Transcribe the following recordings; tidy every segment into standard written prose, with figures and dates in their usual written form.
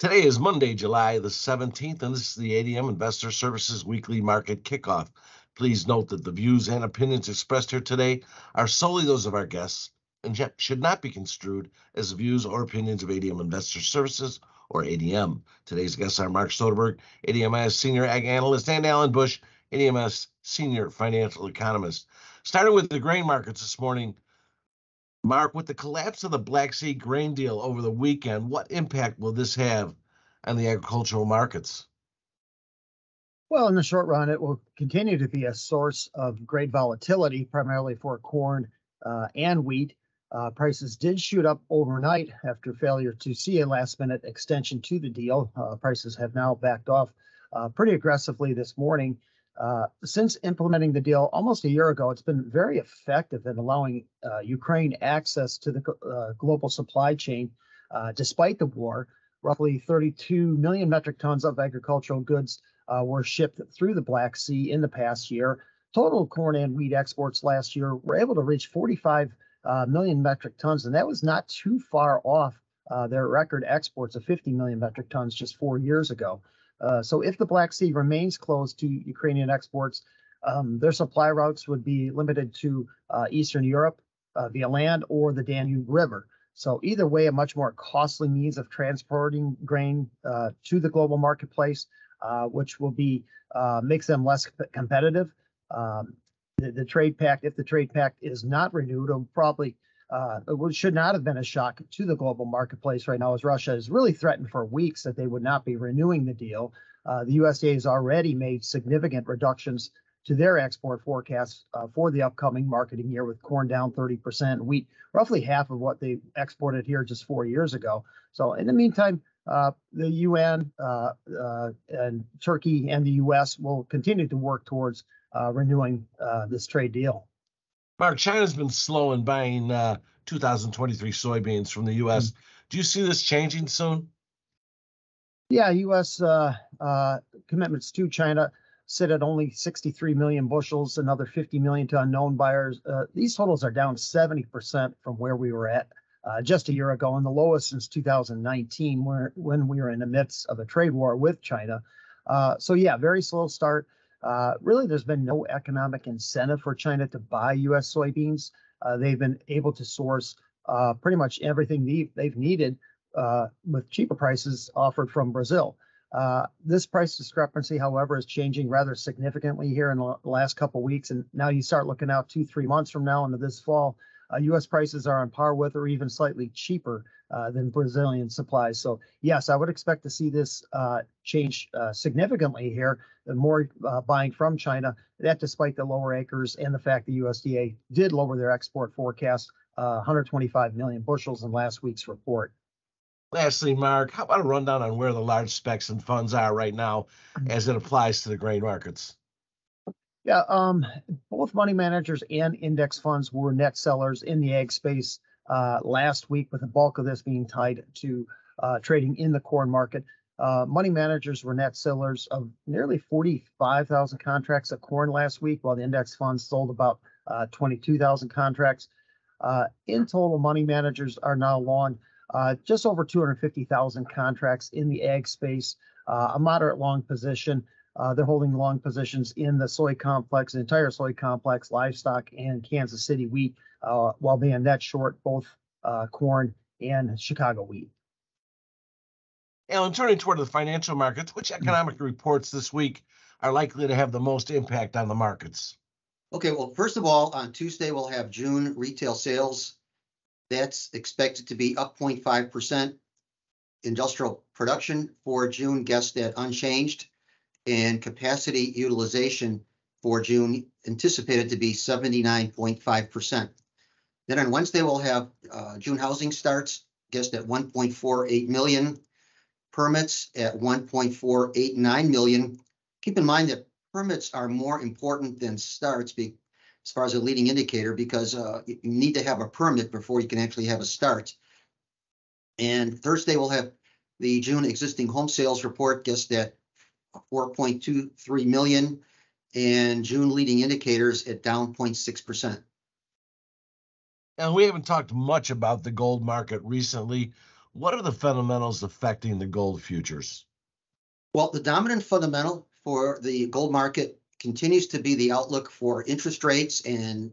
Today is Monday, July the 17th, and this is the ADM Investor Services Weekly Market Kickoff. Please note that the views and opinions expressed here today are solely those of our guests and should not be construed as the views or opinions of ADM Investor Services or ADM. Today's guests are Mark Soderberg, ADMIS Senior Ag Analyst, and Alan Bush, ADMIS Senior Financial Economist. Starting with the grain markets this morning, Mark, with the collapse of the Black Sea grain deal over the weekend, what impact will this have on the agricultural markets? Well, in the short run, it will continue to be a source of great volatility, primarily for corn and wheat. Prices did shoot up overnight after failure to see a last-minute extension to the deal. Prices have now backed off pretty aggressively this morning. Since implementing the deal almost a year ago, it's been very effective in allowing Ukraine access to the global supply chain. Despite the war, roughly 32 million metric tons of agricultural goods were shipped through the Black Sea in the past year. Total corn and wheat exports last year were able to reach 45 million metric tons, and that was not too far off their record exports of 50 million metric tons just 4 years ago. So if the Black Sea remains closed to Ukrainian exports, their supply routes would be limited to Eastern Europe via land or the Danube River. So either way, a much more costly means of transporting grain to the global marketplace, which will be makes them less competitive. The trade pact, if the trade pact is not renewed, it'll probably it should not have been a shock to the global marketplace right now, as Russia has really threatened for weeks that they would not be renewing the deal. The USDA has already made significant reductions to their export forecasts for the upcoming marketing year, with corn down 30%, wheat roughly half of what they exported here just 4 years ago. So in the meantime, the UN and Turkey and the US will continue to work towards renewing this trade deal. Mark, China's been slow in buying 2023 soybeans from the U.S. Do you see this changing soon? Yeah, U.S. Commitments to China sit at only 63 million bushels, another 50 million to unknown buyers. These totals are down 70% from where we were at just a year ago, and the lowest since 2019, when we were in the midst of a trade war with China. So yeah, very slow start. Really, there's been no economic incentive for China to buy U.S. soybeans. They've been able to source pretty much everything they've needed with cheaper prices offered from Brazil. This price discrepancy, however, is changing rather significantly here in the last couple of weeks. And now you start looking out 2-3 months from now into this fall, U.S. prices are on par with or even slightly cheaper than Brazilian supplies. So yes, I would expect to see this change significantly here, and more buying from China, that despite the lower acres and the fact the USDA did lower their export forecast 125 million bushels in last week's report. Lastly, Mark, how about a rundown on where the large specs and funds are right now as it applies to the grain markets? Yeah, both money managers and index funds were net sellers in the ag space last week, with the bulk of this being tied to trading in the corn market. Money managers were net sellers of nearly 45,000 contracts of corn last week, while the index funds sold about 22,000 contracts. In total, money managers are now long just over 250,000 contracts in the ag space, a moderate long position. They're holding long positions in the soy complex, the entire soy complex, livestock, and Kansas City wheat, while being net short both corn and Chicago wheat. Alan, turning toward the financial markets, which economic reports this week are likely to have the most impact on the markets? Okay, well, first of all, on Tuesday, we'll have June retail sales. That's expected to be up 0.5%. Industrial production for June guessed at unchanged, and capacity utilization for June anticipated to be 79.5%. Then on Wednesday, we'll have June housing starts guessed at 1.48 million, permits at 1.489 million. Keep in mind that permits are more important than starts as far as a leading indicator, because you need to have a permit before you can actually have a start. And Thursday, we'll have the June existing home sales report guessed at 4.23 million, and June leading indicators at down 0.6%. And we haven't talked much about the gold market recently. What are the fundamentals affecting the gold futures? Well, the dominant fundamental for the gold market continues to be the outlook for interest rates and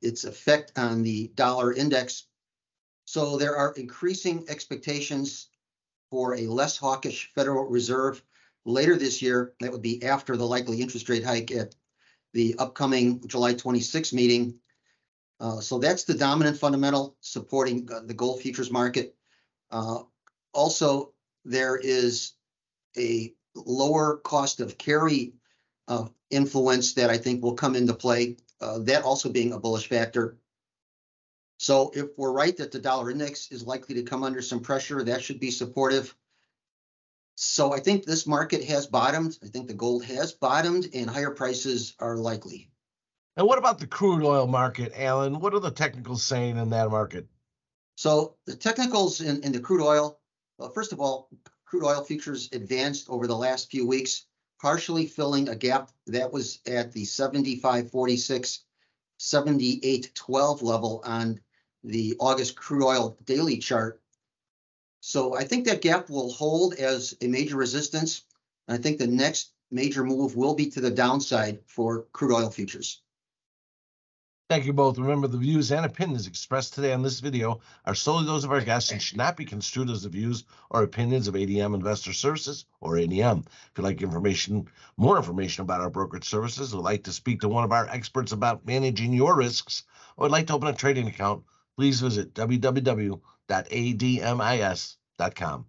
its effect on the dollar index. So there are increasing expectations for a less hawkish Federal Reserve later this year. That would be after the likely interest rate hike at the upcoming July 26 meeting. So that's the dominant fundamental supporting the gold futures market. Also, there is a lower cost of carry influence that I think will come into play, that also being a bullish factor. So if we're right that the dollar index is likely to come under some pressure, that should be supportive. So I think this market has bottomed. I think the gold has bottomed and higher prices are likely. And what about the crude oil market, Alan? What are the technicals saying in that market? So the technicals in the crude oil, well, first of all, crude oil futures advanced over the last few weeks, partially filling a gap that was at the 75.46, 78.12 level on the August crude oil daily chart. So I think that gap will hold as a major resistance. I think the next major move will be to the downside for crude oil futures. Thank you both. Remember, the views and opinions expressed today on this video are solely those of our guests and should not be construed as the views or opinions of ADM Investor Services or ADM. If you'd like more information about our brokerage services, or would like to speak to one of our experts about managing your risks, or would like to open a trading account, please visit www.admis.com.